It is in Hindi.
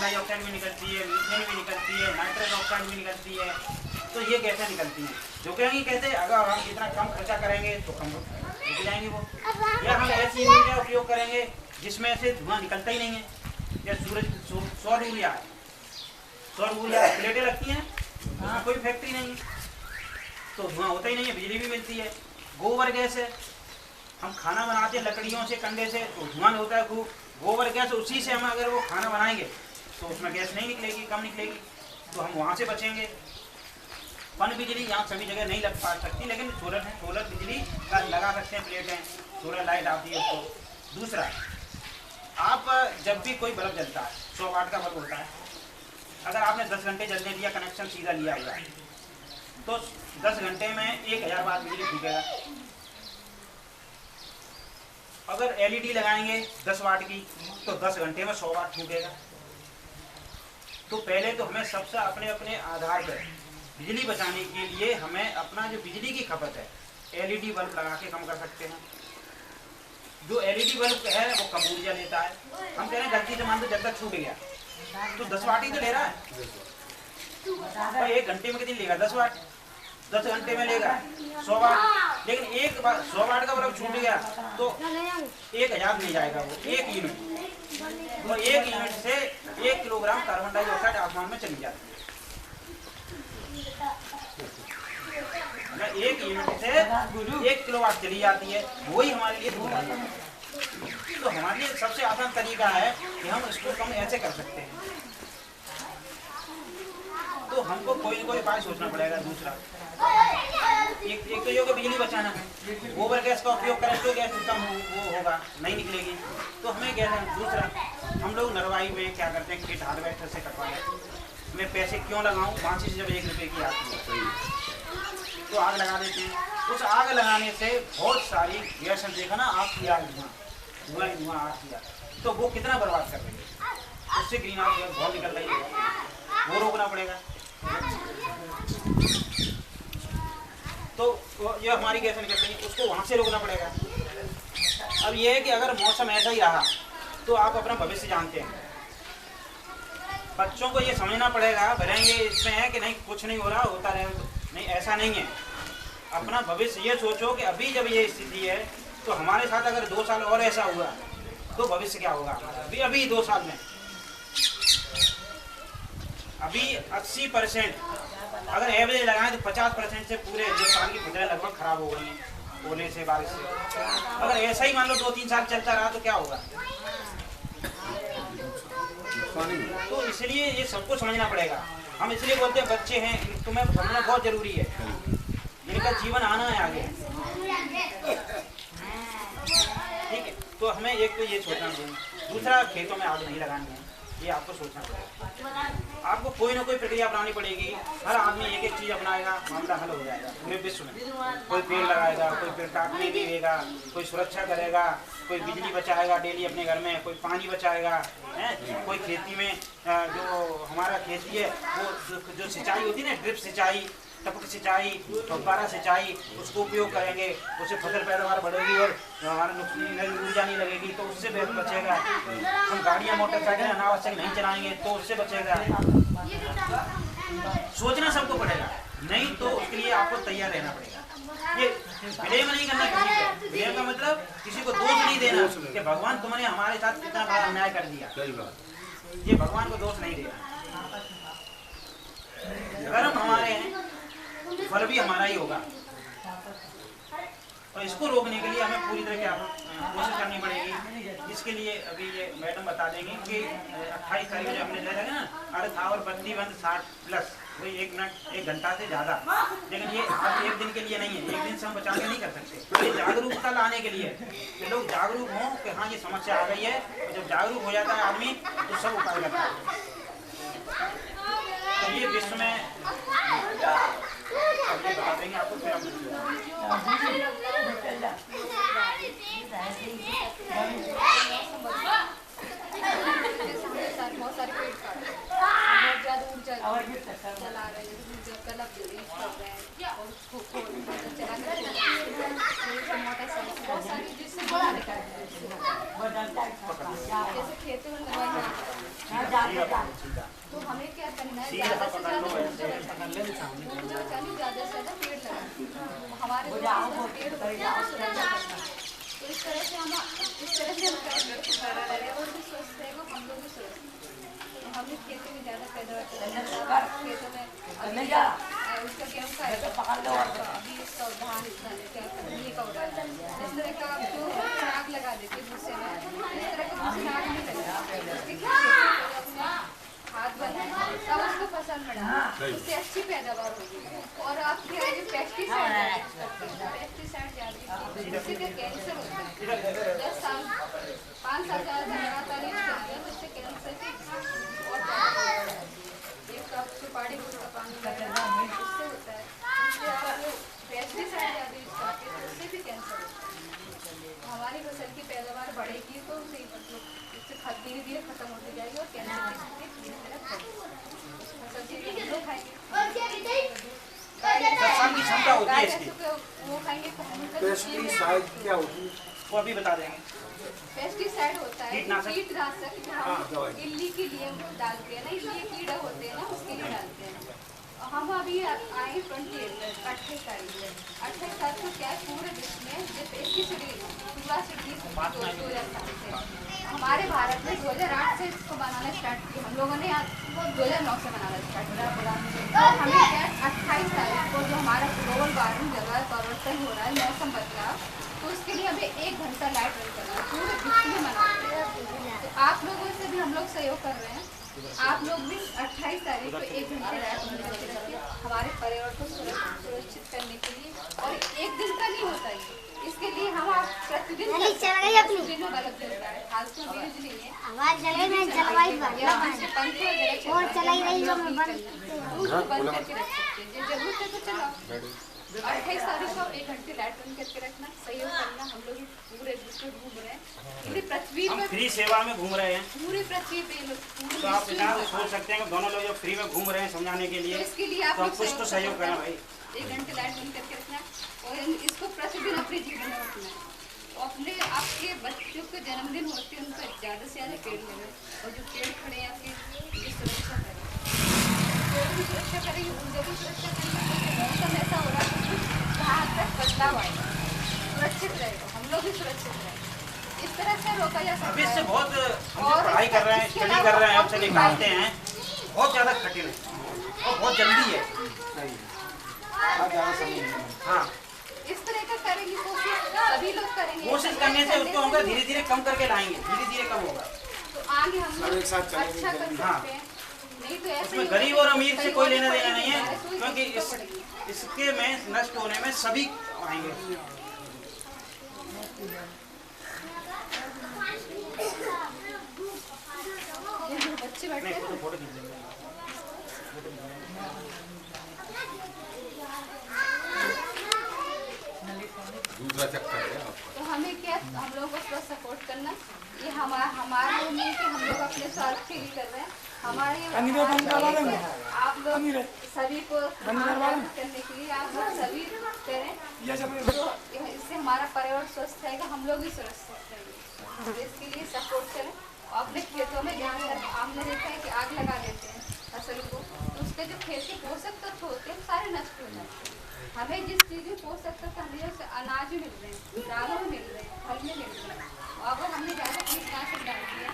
डाइऑक्साइड भी निकलती है, मीथेन भी निकलती है, नाइट्रस ऑक्साइड भी निकलती है। तो ये गैसें निकलती हैं जो कहेंगे कैसे, अगर हम जितना कम खर्चा करेंगे तो कम रुक जाएंगे वो, या हम ऐसी यूरिया का उपयोग करेंगे जिसमें से धुआं निकलता ही नहीं है। या सौर यूरिया है, सौर यूरिया प्लेटें लगती हैं, उसमें कोई फैक्ट्री नहीं है तो धुआं होता ही नहीं है, बिजली भी मिलती है। गोबर गैस है, हम खाना बनाते हैं लकड़ियों से, कंडे से, तो धुआं होता है खूब। गोबर गैस, उसी से हम अगर वो खाना बनाएंगे तो उसमें गैस नहीं निकलेगी, कम निकलेगी, तो हम वहाँ से बचेंगे। पन बिजली यहाँ सभी जगह नहीं लग पा सकती, लेकिन सोलर बिजली का लगा सकते हैं, प्लेटें, सोलर लाइट आती है उसको। दूसरा, आप जब भी कोई बल्ब जलता है, 100 वाट का बल्ब होता है, अगर आपने 10 घंटे जलने दिया, कनेक्शन सीधा लिया हुआ है, तो 10 घंटे में 1000 वाट बिजली फूकेगा। अगर एलईडी लगाएंगे 10 वाट की तो 10 घंटे में 100 वाट फूकेगा। तो पहले तो हमें सबसे अपने अपने आधार पर बिजली बचाने के लिए हमें अपना जो बिजली की खपत है, एलईडी बल्ब लगा के कम कर सकते हैं। जो एलईडी बल्ब है वो कम ऊर्जा लेता है। हम कह रहे हैं गलती से मान लो जब तक छूट गया तो 10 वाट ही तो ले रहा है, तो 1 घंटे में कितनी लेगा? 10 वाट। 10 घंटे में लेगा 100 वाट। लेकिन एक बार 100 वाट का बल्ब छूट गया तो 1000 ले जाएगा वो, 1 यूनिट। तो 1 यूनिट से 1 किलोग्राम कार्बन डाइऑक्साइड आसमान में चली जाती है। 1 यूनिट से 1 किलोवाट चली जाती है, वही हमारे लिए धूल है। तो हमारे लिए सबसे आसान तरीका है कि हम इसको कम ऐसे कर सकते हैं। तो हमको कोई ना कोई उपाय सोचना पड़ेगा। दूसरा, एक तो ये कि बिजली बचाना है, गोबर गैस का उपयोग करें तो गैस कम वो होगा, नहीं निकलेगी, तो हमें गैस है। दूसरा, हम लोग नरवाई में क्या करते हैं, खेत हार्वेस्टर से कटवा लेते हैं। मैं पैसे क्यों लगाऊं, बांसी से जब 1 रुपये की आती है तो आग लगा देते हैं। उस आग लगाने से बहुत सारी गैस, देखा ना, आग की आग, धुआं आग की आग, तो वो कितना बर्बाद कर रही है, उससे ग्रीन हाउस गैस बहुत निकल रही है, वो रोकना पड़ेगा। तो ये हमारी गैस निकल रही है, उसको वहाँ से रोकना पड़ेगा। अब ये है कि अगर मौसम ऐसा ही रहा तो आप अपना भविष्य जानते हैं, बच्चों को ये समझना पड़ेगा। भरेंगे इसमें है कि नहीं कुछ नहीं हो रहा, होता रहे, नहीं, ऐसा नहीं है। अपना भविष्य ये सोचो कि अभी जब ये स्थिति है तो हमारे साथ अगर 2 साल और ऐसा हुआ तो भविष्य क्या होगा हमारा। अभी 2 साल में अभी 80% अगर एवरेज लगाएं तो 50% से पूरे हिंदुस्तान की फसलें लगभग खराब हो गई हैं ओले से, बारिश से। अगर ऐसा ही मान लो 2-3 साल चलता रहा तो क्या होगा। तो इसलिए ये सबको समझना पड़ेगा। हम इसलिए बोलते हैं बच्चे हैं, तुम्हें समझना बहुत जरूरी है, जिनका जीवन आना है आगे, ठीक है। तो हमें एक तो ये सोचना चाहिए। दूसरा, खेतों में आग नहीं लगानी है, ये आपको सोचना पड़ेगा। आपको कोई ना कोई प्रक्रिया अपनानी पड़ेगी। हर आदमी एक चीज़ अपनाएगा, मामला हल हो जाएगा पूरे विश्व में। कोई पेड़ लगाएगा, कोई पेड़ काटने नहीं देगा, कोई सुरक्षा करेगा, कोई बिजली बचाएगा डेली अपने घर में, कोई पानी बचाएगा, है कोई खेती में जो हमारा खेती है वो जो सिंचाई होती है ना, ड्रिप सिंचाई, टपक सिंचाई, फव्वारा सिंचाई, उसको उपयोग करेंगे, उससे फसल पैदावार बढ़ेगी और हमारा ऊर्जा नहीं लगेगी, तो उससे बचेगा। हम गाड़ियाँ मोटरसाइकिल अनावश्यक नहीं चलाएंगे तो उससे बचेगा। सोचना सबको पड़ेगा, नहीं तो उसके लिए आपको तैयार रहना पड़ेगा। ये ब्लेम नहीं करना किसी को, ब्लेम का मतलब किसी को दोष नहीं देना कि भगवान तुमने हमारे साथ कितना बड़ा अन्याय कर दिया, ये भगवान को दोष नहीं देना। कर्म हमारे हैं, फल भी हमारा ही होगा। और इसको रोकने के लिए हमें पूरी तरह क्या कोशिश करनी पड़ेगी। इसके लिए अभी ये मैडम बता देंगे कि 28 तारीख जो हमने ले रहे हैं ना, अर्थ आवर बत्ती बंद 60+ वही 1 मिनट 1 घंटा से ज़्यादा। लेकिन ये आज 1 दिन के लिए नहीं है, 1 दिन से हम बचा के नहीं कर सकते। ये जागरूकता लाने के लिए कि लोग जागरूक हों कि हाँ ये समस्या आ गई है। और जब जागरूक हो जाता है आदमी तो सब उपाय करता है। तो ये विश्व में ये बता देंगे आपको, फिर हम बहुत सारे पेड़ काट बहुत ज़्यादा ऊर्जा चला रहे हैं, गलत यूज कर रहे हैं और उसको चला कर बहुत सारी जिससे जैसे खेतों में लगाए तो हमें क्या करना है, सीधा ज़्यादा से पकड़ लो ज़्यादा ऐसे। ज़्यादा से ज़्यादा पेड़ लगाना, हमारे पेड़ तो इस तरह से हम पर्यावरण भी स्वस्थ रहेगा, हम लोग भी स्वस्थ रहेंगे। तो हमने खेतों में ज़्यादा पैदावार खेतों में उसका गेहूँ का अभी इसका धान इतना क्या ये का हो रहा है, इस तरह का आप जो साग लगा देते भूसे में, इस तरह का भूसे साग नहीं लगा हाथ बनाए तब उसको फसल बढ़ा, उससे अच्छी पैदावार होगी। और आपके यहाँ जो पेस्टिसाइड ज़्यादा जिससे कि कैंसर होता है, 10 साल 5 साल ज़्यादा लगातार यूज करते हैं, उससे कैंसर की और ज़्यादा एक कप सुपारी का पानी उससे होता है, इससे आप लोग पेस्टिसाइड ज़्यादा यूज करते हैं उससे भी कैंसर होता है। हमारी फसल की पैदावार बढ़ेगी तो सही मतलब इससे धीरे धीरे खत्म होती जाएगी और कैंसर की स्थिति धीरे धीरे फसल से हम लोग खाएंगे, नुकसान की क्षमता होती है इसकी। वो खाएंगे पेस्टिसाइड क्या होती है? वो अभी बता देंगे। पेस्टिसाइड होता है कीटनाशक जो हाँ, हम दवाई। इल्ली के लिए हम लोग डालते हैं ना, इल्ली कीड़ा होते हैं ना उसके लिए डालते हैं। हम अभी आए 28 तारीख 28 तारीख को क्या है पूरे विश्व में जो पेस्टिसाइड पूरा से 2007 से हमारे भारत में 2008 से इसको बनाना स्टार्ट किया, हम लोगों ने 2009 से बनाना स्टार्ट किया। तो हमें क्या 28 तारीख को जो हमारा ग्लोबल वार्मिंग जलवायु परिवर्तन हो रहा है, मौसम बदलाव, तो उसके लिए हमें 1 घंटा लाइट बंद करना है, पूरे विश्व में मनाते हैं। तो आप लोगों से भी हम लोग सहयोग कर रहे हैं, आप लोग भी 28 तारीख को 1 घंटे लाइट बंद करके रखिए हमारे पर्यावरण को सुरक्षित करने के लिए। और एक दिन का नहीं होता है, इसके लिए हम आप प्रतिदिन गलत चल चलता है, फालतू वीज नहीं है आवाज चले ना जलवायु या हमसे पंखे वगैरह और चलाई रही हो मैं बंद उसको बंद करके रख सकते हैं, जो जरूरत है तो चलाओ। 28 तारीख को 1 घंटे लाइट बंद करके रखना, सहयोग करना। हम लोग पूरे विश्व में घूम रहे हैं, पूरी पृथ्वी हम पर फ्री सेवा में घूम रहे हैं, पूरी पृथ्वी पे लोग पूरे तो आप विश्व इतना में तो सोच सकते हैं कि दोनों लोग जब फ्री में घूम रहे हैं समझाने के तो लिए, इसके लिए आप तो लोग आप कुछ तो सहयोग करना भाई। 1 घंटे लाइट बंद करके रखना और इसको प्रतिदिन अपने जीवन में रखना है। तो अपने आपके बच्चों के जन्मदिन होते हैं उन पर ज़्यादा से ज़्यादा पेड़ लगे, और जो पेड़ खड़े हैं आपके उनकी सुरक्षा करें, पेड़ की सुरक्षा करेंगे उनकी भी सुरक्षा करेंगे। मौसम ऐसा हो रहा है कुछ जहाँ तक बदलाव आएगा, सुरक्षित रहेगा, हम लोग भी सुरक्षित रहेंगे। इस तरह से रोका जा सकता अभी इससे है। बहुत हम जो पढ़ाई कर रहे हैं, स्टडी कर रहे हैं, हमसे निकालते हैं, बहुत ज़्यादा कठिन है और बहुत जल्दी है। हाँ, इस तरह का करेंगे कोशिश सभी लोग करेंगे, कोशिश करने से उसको हम धीरे धीरे कम करके लाएंगे, धीरे धीरे कम होगा। तो आगे हम लोग एक साथ चलेंगे अच्छा कर जल्दी। सकते हैं। नहीं तो ऐसे उसमें ही गरीब और अमीर से कोई लेना देना नहीं है, कोई क्योंकि दिक्कत पड़ेगी। इसके में नष्ट होने में सभी आएंगे। ये जो बच्चे बैठे हैं ना, फोटो खींच लेंगे। दूसरा चक्कर है आपका। तो हमें क्या हम लोगों को थोड़ा सपोर्ट करना, ये हमारे लोग नहीं कि हम लोग अपने स्वार्थ के लिए कर रहे हैं, हमारे आप लोग सभी को करने के लिए आप लोग सभी करें, तो इससे हमारा पर्यावरण स्वस्थ रहेगा, हम लोग भी सुरक्षित रहेंगे। तो इसके लिए सपोर्ट करें और अपने खेतों में ध्यान रखें। आपने देखा है कि आग लगा देते हैं फसल को, तो उसके जो खेत के पोषक तत्व होते हैं सारे नष्ट हो जाते हैं। हमें जिस चीज़ में पोषक तत्व हमें जैसे अनाज में मिल रहे हैं, दालों में मिल रहे हैं, फल में मिल रहे हैं, और अगर हमने ज़्यादा कीटनाशक डाल दिया